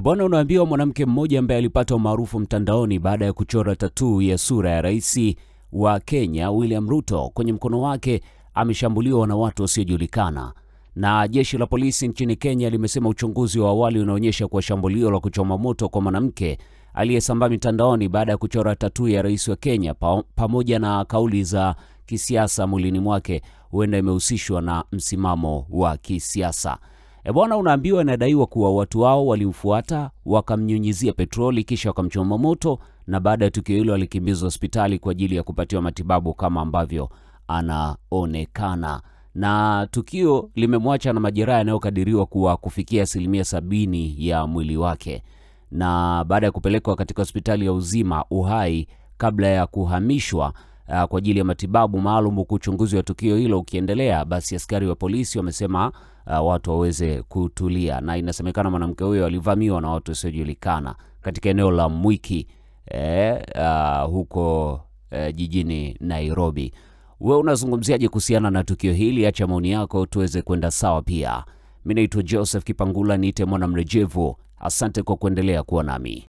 Bwana, unaambiwa mwanamke mmoja ambaye alipata umaarufu mtandaoni baada ya kuchora tatuu ya sura ya rais wa Kenya William Ruto kwenye mkono wake ameshambuliwa na watu wasiojulikana. Na jeshi la polisi nchini Kenya limesema uchunguzi wa awali unaonyesha kuwa shambulio la kuchoma moto kwa mwanamke aliyesambaa mitandaoni baada ya kuchora tatuu ya rais wa Kenya pamoja na kauli za kisiasa mwilini mwake huenda imehusishwa na msimamo wa kisiasa. Bwana, unaambiwa inadaiwa kuwa watu wao walimfuata, wakamnyunyizia petroli kisha wakamchoma moto, na baada ya tukio hilo alikimbizwa hospitali kwa ajili ya kupatiwa matibabu kama ambavyo anaonekana. Na tukio limemwacha na majeraha yanayokadiriwa kuwa kufikia 70% ya mwili wake. Na baada ya kupelekwa katika hospitali ya Uzima Uhai kabla ya kuhamishwa kwa ajili ya matibabu maalum, huku uchunguzi wa tukio hilo ukiendelea, basi askari wa polisi wamesema watu waweze kutulia. Na inasemekana mwanamke huyo alivamiwa na watu wasiojulikana katika eneo la Mwiki huko jijini Nairobi. Wewe unazungumziaje kuhusiana na tukio hili? Acha maoni yako tuweze kwenda sawa pia. Mimi naitwa Joseph Kipangula, niite mwana mrejevu. Asante kwa kuendelea kuwa nami.